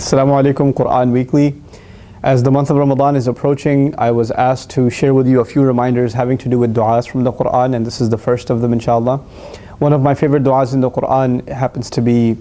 Assalamu alaikum, Quran Weekly. As the month of Ramadan is approaching, I was asked to share with you a few reminders having to do with du'as from the Quran, and this is the first of them, inshallah. One of my favorite du'as in the Quran happens to be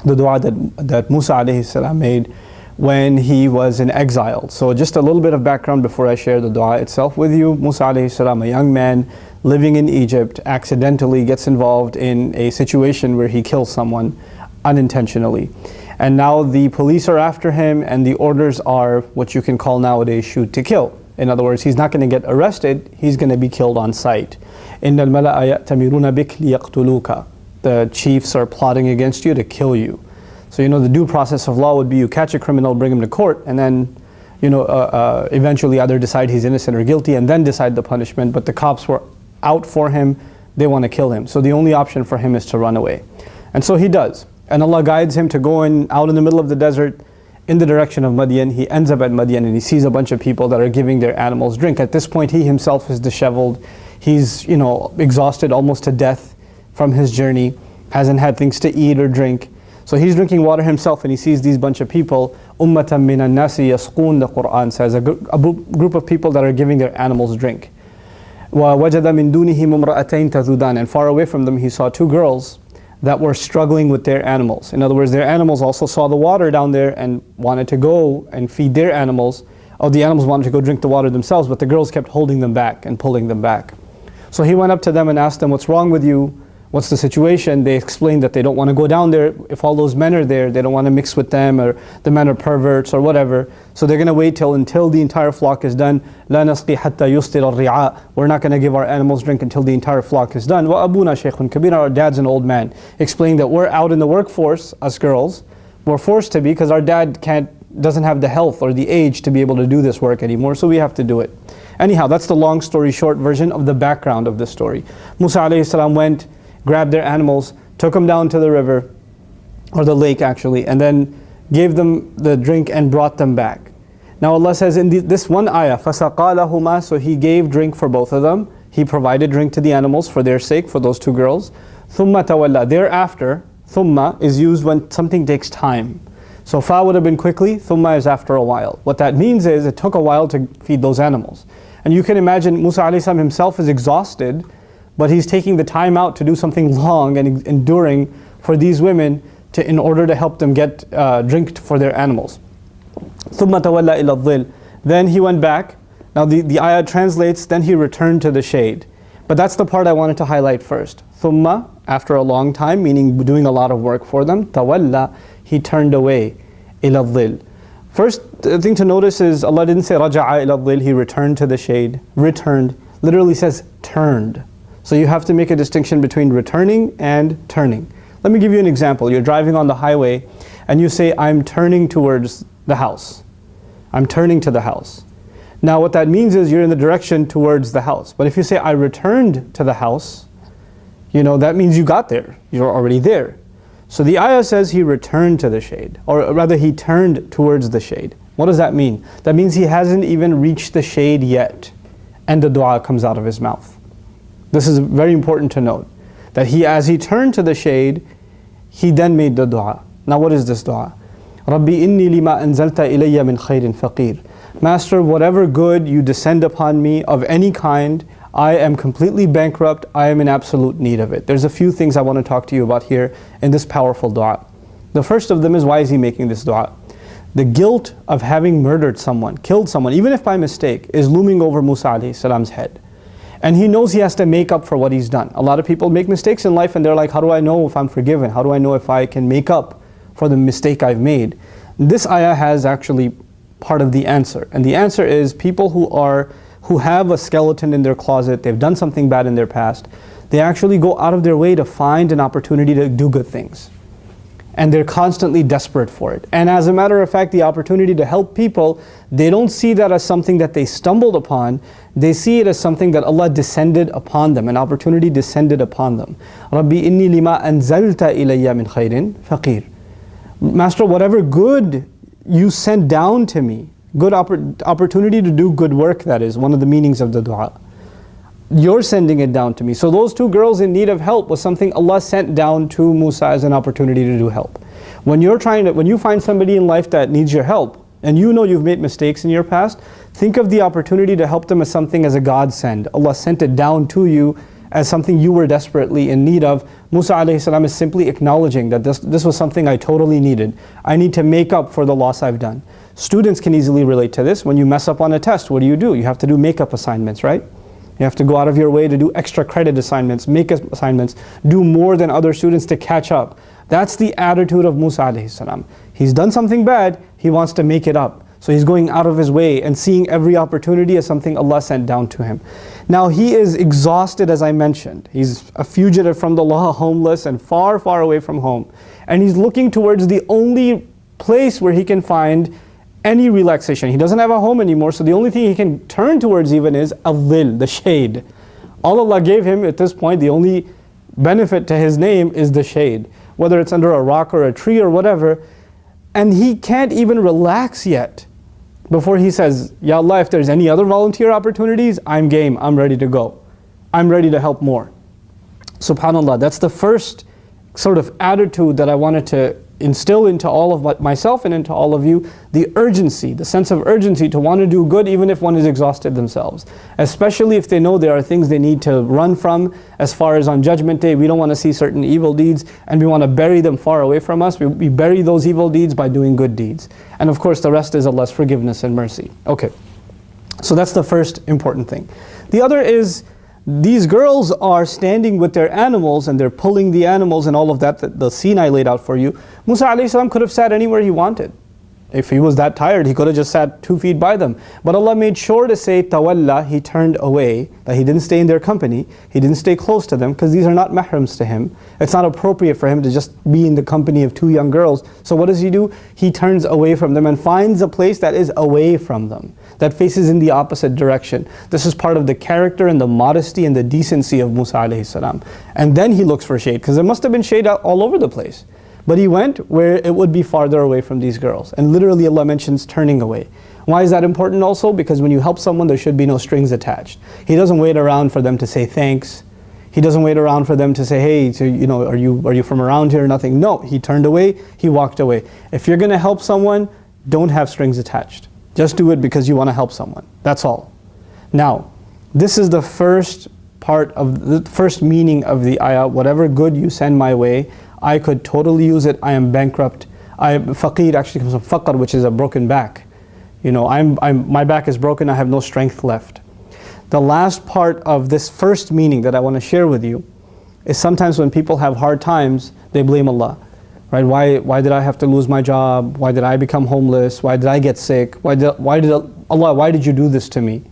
the du'a that Musa alayhi salam made when he was in exile. So just a little bit of background before I share the du'a itself with you. Musa alayhi salam, a young man living in Egypt, accidentally gets involved in a situation where he kills someone unintentionally. And now the police are after him, and the orders are what you can call nowadays shoot to kill. In other words, he's not going to get arrested, he's going to be killed on sight. إِنَّ الْمَلَأَ يَأْتَمِرُونَ بِكَ لِيَقْتُلُوكَ. The chiefs are plotting against you to kill you. So you know the due process of law would be you catch a criminal, bring him to court, and then eventually either decide he's innocent or guilty and then decide the punishment. But the cops were out for him, they want to kill him. So the only option for him is to run away. And so he does. And Allah guides him to go out in the middle of the desert in the direction of Madian. He ends up at Madian and he sees a bunch of people that are giving their animals drink. At this point he himself is disheveled. He's exhausted almost to death from his journey, hasn't had things to eat or drink. So he's drinking water himself and he sees these bunch of people, ummatan minan nasi yasqun, the Quran says, a group of people that are giving their animals drink. وَوَجَدَ مِن دُونِهِمْ امْرَأَتَيْن تَذُودَانِ. And far away from them he saw two girls that were struggling with their animals. In other words, their animals also saw the water down there and wanted to go and feed their animals. Or the animals wanted to go drink the water themselves, but the girls kept holding them back and pulling them back. So he went up to them and asked them, what's wrong with you? What's the situation? They explained that they don't want to go down there. If all those men are there, they don't want to mix with them, or the men are perverts or whatever. So they're going to wait until the entire flock is done. لا نسقي حتى يسقي الرعاء. We're not going to give our animals drink until the entire flock is done. وأبونا شيخ كبير. Our dad's an old man. Explaining that we're out in the workforce, us girls. We're forced to be because our dad doesn't have the health or the age to be able to do this work anymore, so we have to do it. Anyhow, that's the long story short version of the background of the story. Musa alayhi salam went, grabbed their animals, took them down to the river, or the lake actually, and then gave them the drink and brought them back. Now Allah says in this one ayah, فَسَقَى لَهُمَا, so He gave drink for both of them. He provided drink to the animals for their sake, for those two girls. ثُمَّ تَوَلَّى. Thereafter, ثُمَّ is used when something takes time. So fa would have been quickly, thumma is after a while. What that means is it took a while to feed those animals. And you can imagine Musa alayhi salam himself is exhausted, but he's taking the time out to do something long and enduring for these women in order to help them get drink for their animals. ثُمَّ تَوَلَّى إِلَى الظِّلِّ. Then he went back. Now the ayah translates, then he returned to the shade. But that's the part I wanted to highlight first. ثُمَّ, after a long time, meaning doing a lot of work for them, تَوَلَّى, he turned away, إِلَى الظِّلِّ. First thing to notice is Allah didn't say رَجَعَ إِلَى الظِّلِّ, he returned to the shade. Returned, literally says turned. So you have to make a distinction between returning and turning. Let me give you an example. You're driving on the highway and you say, I'm turning towards the house. I'm turning to the house. Now what that means is you're in the direction towards the house. But if you say, I returned to the house, that means you got there. You're already there. So the ayah says he returned to the shade, or rather he turned towards the shade. What does that mean? That means he hasn't even reached the shade yet, and the dua comes out of his mouth. This is very important to note, that as he turned to the shade, he then made the dua. Now what is this dua? Rabbi inni lima anzalta ilayya min khairin faqir. Master, whatever good you descend upon me of any kind, I am completely bankrupt, I am in absolute need of it. There's a few things I want to talk to you about here in this powerful dua. The first of them is, why is he making this dua? The guilt of having murdered someone, killed someone, even if by mistake, is looming over Musa alayhi salam's head. And he knows he has to make up for what he's done. A lot of people make mistakes in life and they're like, how do I know if I'm forgiven? How do I know if I can make up for the mistake I've made? This ayah has actually part of the answer. And the answer is people who have a skeleton in their closet, they've done something bad in their past, they actually go out of their way to find an opportunity to do good things. And they're constantly desperate for it. And as a matter of fact, the opportunity to help people, they don't see that as something that they stumbled upon, they see it as something that Allah descended upon them, an opportunity descended upon them. Rabbi inni lima anzalta ilayya min khairin faqir. Master, whatever good you sent down to me, good opportunity to do good work, that is one of the meanings of the dua. You're sending it down to me. So those two girls in need of help was something Allah sent down to Musa as an opportunity to do help. When you find somebody in life that needs your help, and you know you've made mistakes in your past, think of the opportunity to help them as something as a godsend. Allah sent it down to you as something you were desperately in need of. Musa alayhi salam is simply acknowledging that this was something I totally needed. I need to make up for the loss I've done. Students can easily relate to this. When you mess up on a test, what do? You have to do makeup assignments, right? You have to go out of your way to do extra credit assignments, makeup assignments, do more than other students to catch up. That's the attitude of Musa alayhi salam. He's done something bad, he wants to make it up. So he's going out of his way and seeing every opportunity as something Allah sent down to him. Now he is exhausted, as I mentioned. He's a fugitive from the law, homeless and far, far away from home. And he's looking towards the only place where he can find any relaxation. He doesn't have a home anymore, so the only thing he can turn towards even is al-dhil, the shade. All Allah gave him at this point, the only benefit to his name is the shade. Whether it's under a rock or a tree or whatever. And he can't even relax yet before he says, Ya Allah, if there's any other volunteer opportunities, I'm game, I'm ready to go. I'm ready to help more. SubhanAllah, that's the first sort of attitude that I wanted to instill into all of myself and into all of you, the urgency, the sense of urgency to want to do good even if one is exhausted themselves. Especially if they know there are things they need to run from as far as on Judgment Day. We don't want to see certain evil deeds and we want to bury them far away from us. We bury those evil deeds by doing good deeds. And of course the rest is Allah's forgiveness and mercy. Okay, so that's the first important thing. The other is, these girls are standing with their animals and they're pulling the animals and all of that, the scene I laid out for you. Musa alayhi salam could have sat anywhere he wanted. If he was that tired, he could have just sat 2 feet by them. But Allah made sure to say, tawalla, he turned away, that he didn't stay in their company, he didn't stay close to them, because these are not mahrams to him. It's not appropriate for him to just be in the company of 2 young girls. So what does he do? He turns away from them and finds a place that is away from them, that faces in the opposite direction. This is part of the character and the modesty and the decency of Musa alayhi salam. And then he looks for shade, because there must have been shade all over the place. But he went where it would be farther away from these girls. And literally Allah mentions turning away. Why is that important also? Because when you help someone, there should be no strings attached. He doesn't wait around for them to say thanks. He doesn't wait around for them to say, hey, so, are you from around here? Nothing. No, he turned away, he walked away. If you're going to help someone, don't have strings attached. Just do it because you want to help someone. That's all. Now, this is the first part of the first meaning of the ayah. Whatever good you send my way, I could totally use it. I am bankrupt. Faqir actually comes from faqr, which is a broken back. My back is broken, I have no strength left. The last part of this first meaning that I want to share with you is sometimes when people have hard times, they blame Allah. Right? Why did I have to lose my job? Why did I become homeless? Why did I get sick? Why did you do this to me?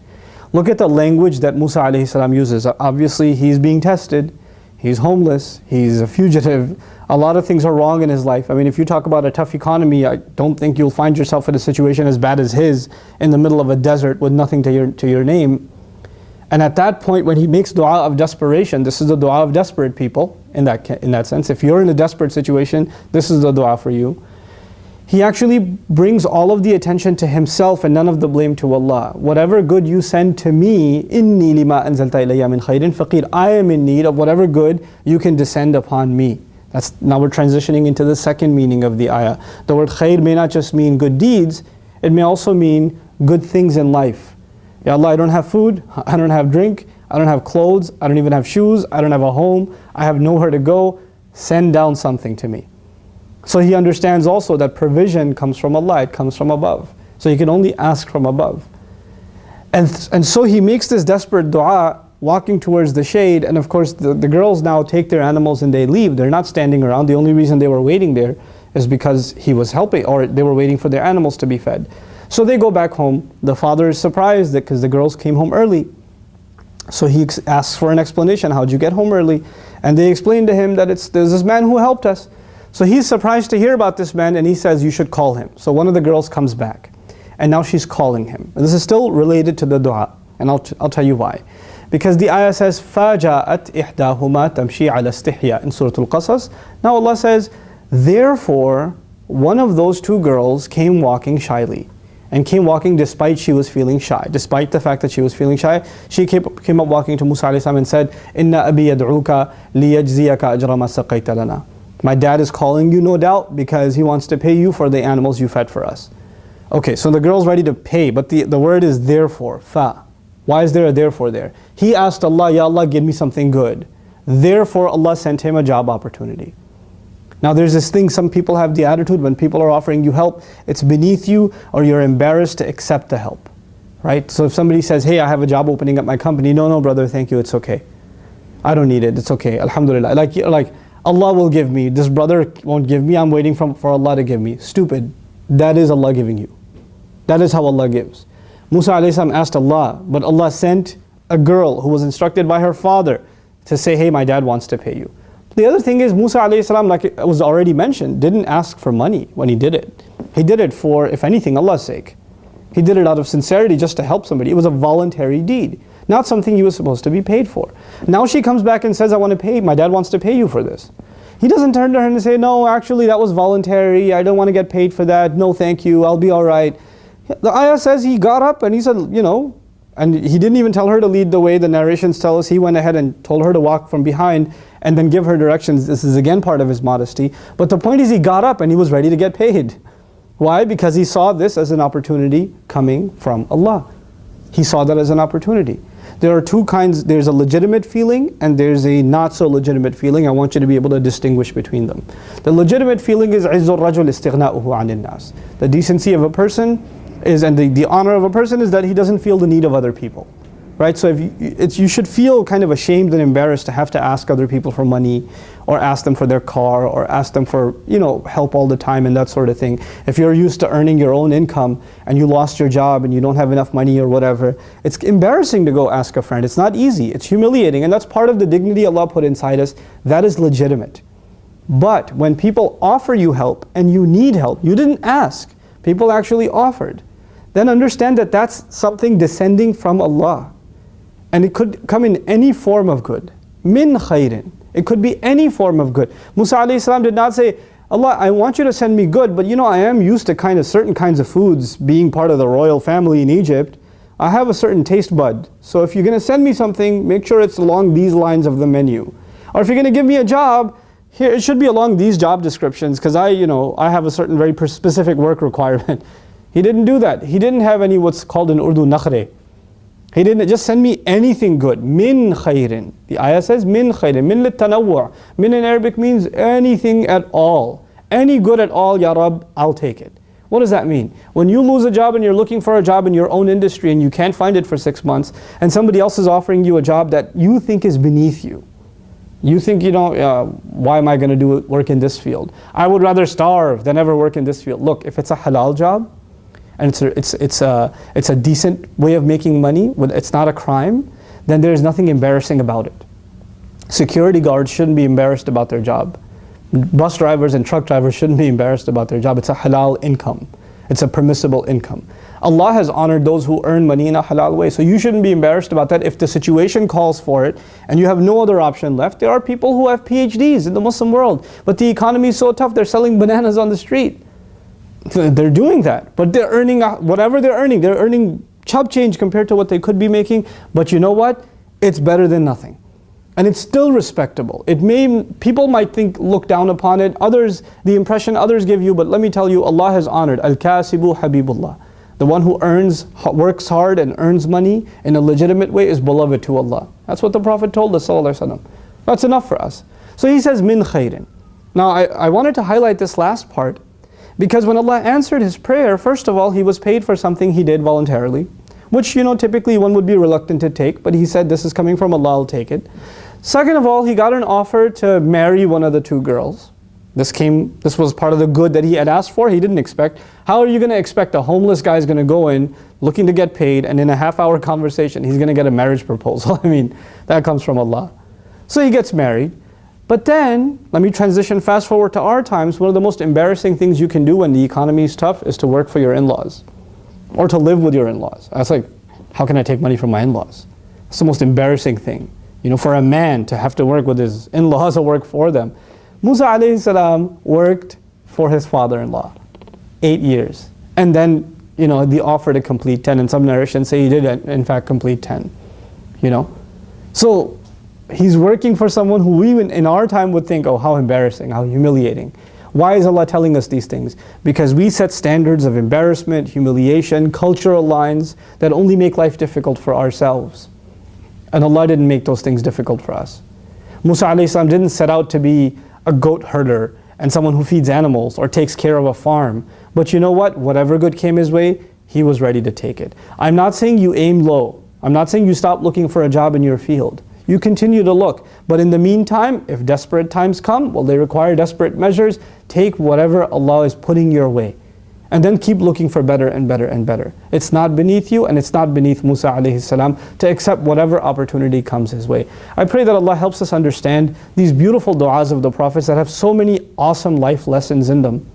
Look at the language that Musa alayhi salam uses. Obviously he's being tested. He's homeless, he's a fugitive, a lot of things are wrong in his life. I mean, if you talk about a tough economy, I don't think you'll find yourself in a situation as bad as his, in the middle of a desert with nothing to your name. And at that point, when he makes dua of desperation, this is the dua of desperate people, in that sense. If you're in a desperate situation, this is the dua for you. He actually brings all of the attention to himself and none of the blame to Allah. Whatever good you send to me, inni lima anzalta ilayya min khairin faqir. I am in need of whatever good you can descend upon me. Now we're transitioning into the second meaning of the ayah. The word khair may not just mean good deeds, it may also mean good things in life. Ya Allah, I don't have food, I don't have drink, I don't have clothes, I don't even have shoes, I don't have a home, I have nowhere to go. Send down something to me. So he understands also that provision comes from Allah, it comes from above. So he can only ask from above. And so he makes this desperate dua, walking towards the shade, and of course the girls now take their animals and they leave. They're not standing around. The only reason they were waiting there is because he was helping, or they were waiting for their animals to be fed. So they go back home. The father is surprised because the girls came home early. So he asks for an explanation. How'd you get home early? And they explain to him that there's this man who helped us. So he's surprised to hear about this man and he says, you should call him. So one of the girls comes back and now she's calling him. And this is still related to the dua, and I'll tell you why. Because the ayah says, فَجَاءَتْ إِحْدَاهُمَا تَمْشِي عَلَى اسْتِحْيَاءٍ in Surah Al-Qasas. Now Allah says, therefore one of those 2 girls came walking shyly. And came walking despite she was feeling shy. Despite the fact that she was feeling shy, she came up walking to Musa alayhi salam and said, إِنَّ أَبِي يَدْعُوكَ لِيَجْزِيَكَ أَجْرَ مَا سَقَيْتَ لَنَا My dad is calling you, no doubt, because he wants to pay you for the animals you fed for us. Okay, so the girl's ready to pay, but the word is therefore, fa. Why is there a therefore there? He asked Allah, Ya Allah, give me something good. Therefore, Allah sent him a job opportunity. Now there's this thing, some people have the attitude when people are offering you help, it's beneath you or you're embarrassed to accept the help. Right? So if somebody says, hey, I have a job opening at my company, no, brother, thank you, it's okay. I don't need it, it's okay, alhamdulillah. Like Allah will give me, this brother won't give me, I'm waiting for Allah to give me. Stupid. That is Allah giving you. That is how Allah gives. Musa a.s. asked Allah, but Allah sent a girl who was instructed by her father to say, hey, my dad wants to pay you. The other thing is Musa a.s., like it was already mentioned, didn't ask for money when he did it. He did it for, if anything, Allah's sake. He did it out of sincerity just to help somebody. It was a voluntary deed, not something he was supposed to be paid for. Now she comes back and says, I want to pay, my dad wants to pay you for this. He doesn't turn to her and say, no, actually that was voluntary, I don't want to get paid for that, no thank you, I'll be all right. The ayah says he got up and he said, and he didn't even tell her to lead the way. The narrations tell us he went ahead and told her to walk from behind and then give her directions. This is again part of his modesty. But the point is he got up and he was ready to get paid. Why? Because he saw this as an opportunity coming from Allah. He saw that as an opportunity. There are two kinds, there's a legitimate feeling and there's a not so legitimate feeling. I want you to be able to distinguish between them. The legitimate feeling is عِزُّ الرَّجُلِ اسْتِغْنَاؤُهُ عَنِ النَّاسِ. The decency of a person is, and the honor of a person is that he doesn't feel the need of other people. Right? So if you should feel kind of ashamed and embarrassed to have to ask other people for money, or ask them for their car, or ask them for help all the time and that sort of thing. If you're used to earning your own income and you lost your job and you don't have enough money or whatever, it's embarrassing to go ask a friend. It's not easy, it's humiliating, and that's part of the dignity Allah put inside us. That is legitimate. But when people offer you help and you need help, you didn't ask, people actually offered, then understand that that's something descending from Allah. And it could come in any form of good. Min khairin. It could be any form of good. Musa a.s. did not say, Allah, I want you to send me good, but I am used to certain kinds of foods being part of the royal family in Egypt. I have a certain taste bud. So if you're going to send me something, make sure it's along these lines of the menu. Or if you're going to give me a job, here it should be along these job descriptions, because I have a certain very specific work requirement. He didn't do that. He didn't have any what's called in Urdu nakhre. He didn't just send me anything good. Min khairin. The ayah says min khairin. Min litanawwu'. Min in Arabic means anything at all. Any good at all, Ya Rab, I'll take it. What does that mean? When you lose a job and you're looking for a job in your own industry and you can't find it for 6 months, and somebody else is offering you a job that you think is beneath you. You think, why am I going to do work in this field? I would rather starve than ever work in this field. Look, if it's a halal job, and it's a decent way of making money, it's not a crime, then there's nothing embarrassing about it. Security guards shouldn't be embarrassed about their job. Bus drivers and truck drivers shouldn't be embarrassed about their job. It's a halal income. It's a permissible income. Allah has honored those who earn money in a halal way. So you shouldn't be embarrassed about that if the situation calls for it and you have no other option left. There are people who have PhDs in the Muslim world, but the economy is so tough, they're selling bananas on the street. They're doing that, but they're earning whatever they're earning chop change compared to what they could be making. But you know what? It's better than nothing. And it's still respectable. People might look down upon it, the impression others give you, but let me tell you, Allah has honored Al-Kasibu Habibullah. The one who works hard and earns money in a legitimate way is beloved to Allah. That's what the Prophet told us, sallallahu alaihi wasallam. That's enough for us. So he says, min khairin. Now I wanted to highlight this last part, because when Allah answered his prayer, first of all, he was paid for something he did voluntarily, which typically one would be reluctant to take, but he said, this is coming from Allah, I'll take it. Second of all, he got an offer to marry one of the two girls. This was part of the good that he had asked for, he didn't expect. How are you going to expect a homeless guy is going to go in looking to get paid, and in a half-hour conversation, he's going to get a marriage proposal? I mean, that comes from Allah. So he gets married. But then, let me transition fast forward to our times. One of the most embarrassing things you can do when the economy is tough is to work for your in-laws, or to live with your in-laws. I was like, how can I take money from my in-laws? It's the most embarrassing thing. For a man to have to work with his in-laws or work for them. Musa a.s. worked for his father-in-law 8 years. And then, the offer to complete 10, and some narrations say he did in fact complete 10. So, He's working for someone who we in our time would think, oh, how embarrassing, how humiliating. Why is Allah telling us these things? Because we set standards of embarrassment, humiliation, cultural lines that only make life difficult for ourselves. And Allah didn't make those things difficult for us. Musa alayhi salam didn't set out to be a goat herder and someone who feeds animals or takes care of a farm. But you know what? Whatever good came his way, he was ready to take it. I'm not saying you aim low. I'm not saying you stop looking for a job in your field. You continue to look. But in the meantime, if desperate times come, well, they require desperate measures. Take whatever Allah is putting your way. And then keep looking for better and better and better. It's not beneath you, and it's not beneath Musa alayhi salam to accept whatever opportunity comes his way. I pray that Allah helps us understand these beautiful du'as of the Prophets that have so many awesome life lessons in them.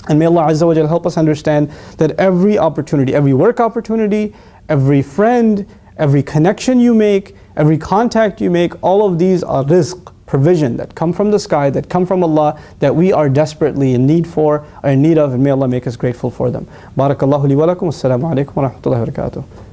And may Allah Azza wa Jal help us understand that every opportunity, every work opportunity, every friend, every connection you make, every contact you make, all of these are rizq, provision that come from the sky, that come from Allah, that we are desperately in need for, or in need of, and may Allah make us grateful for them. Barakallahu li wa lakum. Assalamu alaikum wa rahmatullahi wa barakatuh.